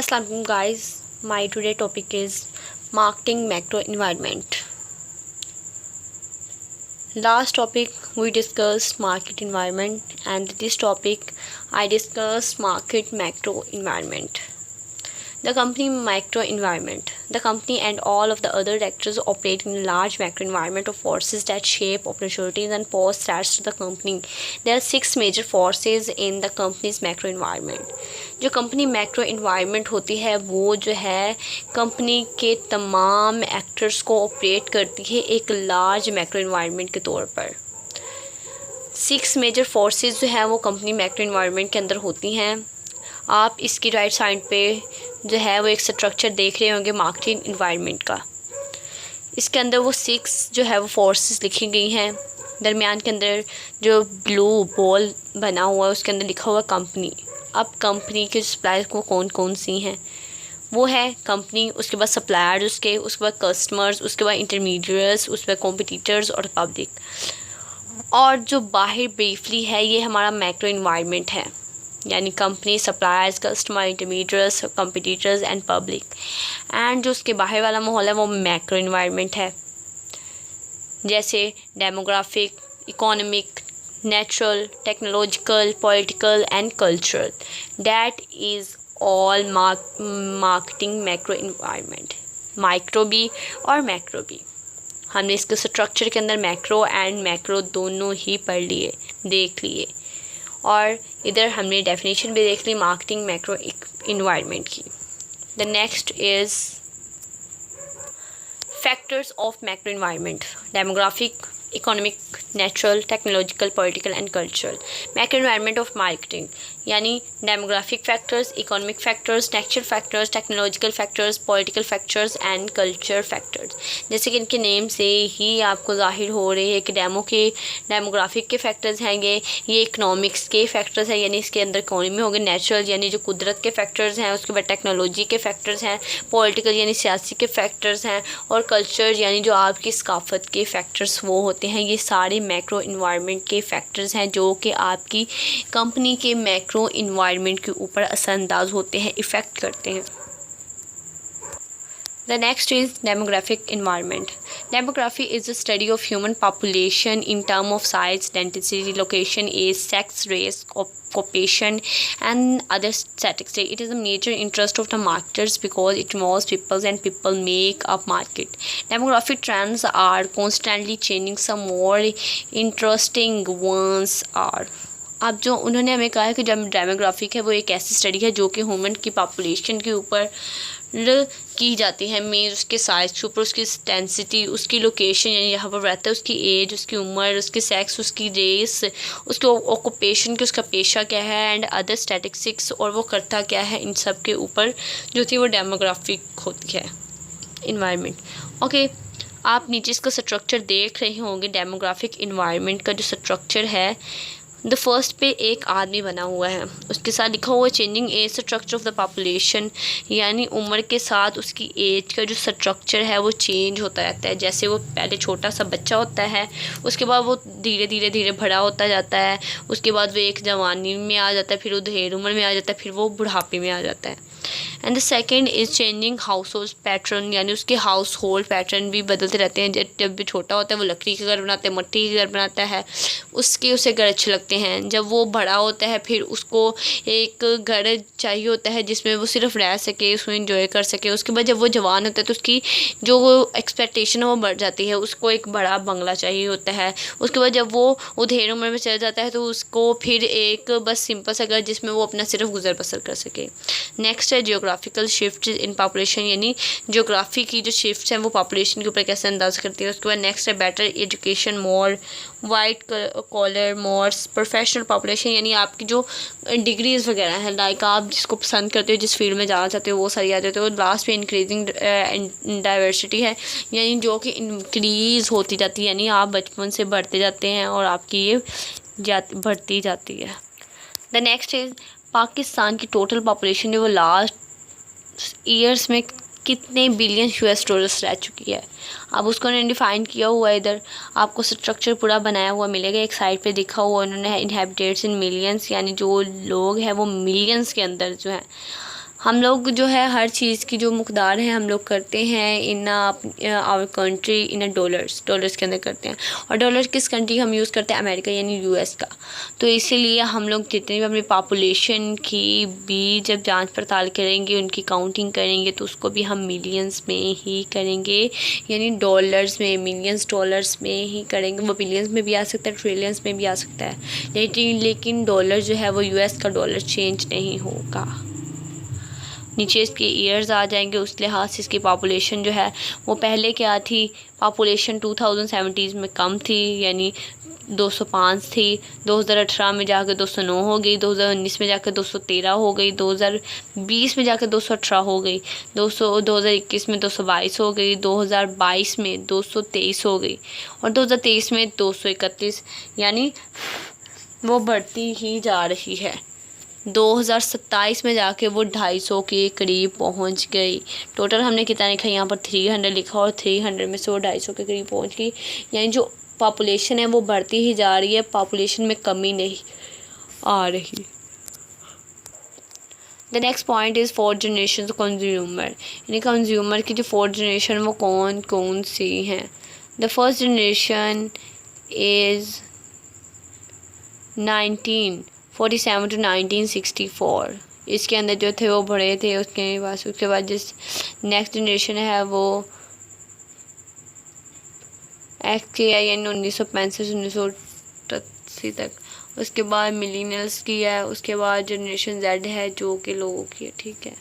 Assalamu alaikum guys. My today topic is marketing macro environment. Last topic we discussed market environment, and this topic I discussed market macro environment. The company macro environment. The company and all of the other actors operate in a large macro environment of forces that shape opportunities and pose threats to the company. There are 6 major forces in the company's macro environment. जो company macro environment होती है वो जो है company के तमाम actors को operate करती है एक लार्ज मैक्रो इन्वायरमेंट के तौर पर। 6 मेजर फोर्सेस जो है वो कंपनी मैक्रो इन्वायरमेंट के अंदर होती हैं। आप इसकी राइट साइड पे जो है वो एक स्ट्रक्चर देख रहे होंगे मार्केटिंग इन्वायरमेंट का। इसके अंदर वो 6 जो है वो फोर्सेस लिखी गई हैं। दरमियान के अंदर जो ब्लू बॉल बना हुआ है उसके अंदर लिखा हुआ कंपनी। अब कंपनी के सप्लायर्स को कौन कौन सी हैं वो है कंपनी, उसके बाद सप्लायर्स, उसके बाद कस्टमर्स, उसके बाद इंटरमीडिएट्स, उसके बाद कॉम्पिटिटर्स और पब्लिक। और जो बाहर ब्रीफली है ये हमारा मैक्रो इन्वायरमेंट है, यानी company, suppliers, customer, intermediates, competitors and public. And जो उसके बाहर वाला माहौल है वो मैक्रो इन्वायरमेंट है, जैसे demographic, economic, natural, technological, political and cultural. That is all marketing macro environment. Micro भी और मैक्रो भी। हमने इसके स्ट्रक्चर के अंदर मैक्रो एंड मैक्रो दोनों ही पढ़ लिए, देख लिए, और इधर हमने डेफिनेशन भी देख ली मार्केटिंग मैक्रो इन्वायरमेंट की। The next is factors of macro environment: demographic, economic, natural, technological, political and cultural. Macro environment of marketing यानी demographic factors, economic factors, natural factors, technological factors, political factors and culture factors. जैसे कि इनके name से ही आपको जाहिर हो रही है कि डेमोग्राफिक के फैक्टर्स हैं, ये इकोनॉमिक्स के फैक्टर्स हैं, यानी इसके अंदर इकोनॉमी हो गई, नेचुरल यानी जो कुदरत के फैक्टर्स हैं, उसके बाद टेक्नोलॉजी के फैक्टर्स हैं, पॉलिटिकल यानी सियासी के फैक्टर्स हैं, और कल्चर यानी जो आपकी सकाफत के फैक्टर्स वो होते हैं। ये सारे मैक्रो इन्वायरमेंट के फैक्टर्स हैं जो कि आपकी कंपनी के मैक्रो इन्वायरमेंट के ऊपर असरअंदाज होते हैं, इफ़ेक्ट करते हैं। The next is demographic environment. Demography is the study of human population in terms of size, density, location, age, sex, race, occupation, and other statistics. It is a major interest of the marketers because it involves people and people make up market. Demographic trends are constantly changing. Some more interesting ones are. अब जो उन्होंने हमें कहा है कि जब demographic है वो एक ऐसी स्टडी है जो कि ह्यूमन की पॉपुलेशन के ऊपर की जाती है, मेन उसके साइज के ऊपर, उसकी डेंसिटी, उसकी लोकेशन यानी जहाँ पर रहता है, उसकी एज, उसकी उम्र, उसकी सेक्स, उसकी रेस, उसके ऑक्यूपेशन की, उसका पेशा क्या है, एंड अदर स्टैटिस्टिक्स, और वो करता क्या है, इन सब के ऊपर जो थी वो डेमोग्राफिक होती है इन्वायरमेंट। ओके, आप नीचे इसका स्ट्रक्चर देख रहे होंगे। डेमोग्राफिक इन्वायरमेंट का जो स्ट्रक्चर है, द फर्स्ट पे एक आदमी बना हुआ है, उसके साथ लिखा हुआ है changing age structure of the population, यानी उम्र के साथ उसकी एज का जो स्ट्रक्चर है वो चेंज होता रहता है। जैसे वो पहले छोटा सा बच्चा होता है, उसके बाद वो धीरे धीरे बड़ा होता जाता है, उसके बाद वो एक जवानी में आ जाता है, फिर वो ढेर उम्र में आ जाता है, फिर वो बुढ़ापे में आ जाता है। And the second is changing house hold pattern, यानी उसके हाउस होल्ड पैटर्न भी बदलते रहते हैं। जब भी छोटा होता है वो लकड़ी के घर बनाता है, मट्टी के घर बनाता है, उसे घर अच्छे लगते हैं। जब वो बड़ा होता है फिर उसको एक घर चाहिए होता है जिसमें वो सिर्फ रह सके, उसमें इंजॉय कर सके। उसके बाद जब वो जवान होता है तो उसकी जो एक्सपेक्टेशन है वो बढ़ जाती है, उसको एक बड़ा बंगला चाहिए होता है। उसके बाद जब वो उधेड़ उम्र में चला जाता है तो उसको फिर एक बस सिंपल सा घर जिसमें वो अपना सिर्फ गुजर बसर कर सके। नेक्स्ट है जियोग्राफिकल शिफ्ट इन पॉपुलेशन, यानी जियोग्राफी की जो शिफ्ट हैं वो पॉपुलेशन के ऊपर कैसे अंदाज़ करती है। उसके बाद नेक्स्ट है better education, more white collar, more professional population, यानी आपकी जो डिग्रीज़ वगैरह हैं, लाइक आप जिसको पसंद करते हो, जिस फील्ड में जाना चाहते हो वो सारी आ जाते हो। लास्ट में इंक्रीजिंग डाइवर्सिटी है, यानी जो कि इंक्रीज़ होती जाती है, यानी आप बचपन से बढ़ते जाते हैं और आपकी ये बढ़ती जाती है। द नेक्स्ट इज़ पाकिस्तान की टोटल पॉपुलेशन जो वो लास्ट ईयर्स में कितने बिलियन US$ रह चुकी है। अब उसको उन्होंने डिफाइन किया हुआ है, इधर आपको स्ट्रक्चर पूरा बनाया हुआ मिलेगा। एक साइड पे दिखा हुआ उन्होंने इनहेबिटेट्स इन मिलियंस, यानी जो लोग हैं वो मिलियंस के अंदर जो है। हम लोग जो है हर चीज़ की जो मकदार है हम लोग करते हैं in our country in dollars के अंदर करते हैं। और डॉलर किस कंट्री हम यूज़ करते हैं? अमेरिका यानी यूएस का। तो इसीलिए हम लोग जितनी भी अपनी पॉपुलेशन की भी जब जांच पड़ताल करेंगे, उनकी काउंटिंग करेंगे, तो उसको भी हम मिलियंस में ही करेंगे, यानी डॉलर्स में, मिलियंस डॉलर्स में ही करेंगे। वो बिलियंस में भी आ सकता है, ट्रिलियंस में भी आ सकता है, लेकिन डॉलर जो है वो यूएस का डॉलर चेंज नहीं होगा। नीचे इसके ईयर्स आ जाएंगे, उस लिहाज से इसकी पॉपुलेशन जो है वो पहले क्या थी, पॉपुलेशन 2070 में कम थी, यानी 205 थी। 2018 में जाकर 209 हो गई, 2019 में जाकर 213 हो गई, 2020 में जाकर 218 हो गई, 2021 में 222 हो गई, 2022 में 223 हो गई, और 2023 में 231, यानी वो बढ़ती ही जा रही है। 2027 में जाके वो 250 के करीब पहुंच गई। टोटल हमने कितना लिखा, यहाँ पर 300 लिखा, और 300 में से वो 250 के करीब पहुंच गई, यानी जो पॉपुलेशन है वो बढ़ती ही जा रही है, पॉपुलेशन में कमी नहीं आ रही। The next point is 4 generation consumer, यानी कंज्यूमर की जो 4 जनरेशन वो कौन कौन सी हैं। The first generation is 1947 to 1964, इसके अंदर जो थे वो बड़े थे। उसके बाद जिस नेक्स्ट जनरेशन है वो एक्स की है, यानी 1965 से 1988 तक। उसके बाद मिलीनियल्स की है, उसके बाद जनरेशन जेड है जो कि लोगों की है, ठीक है।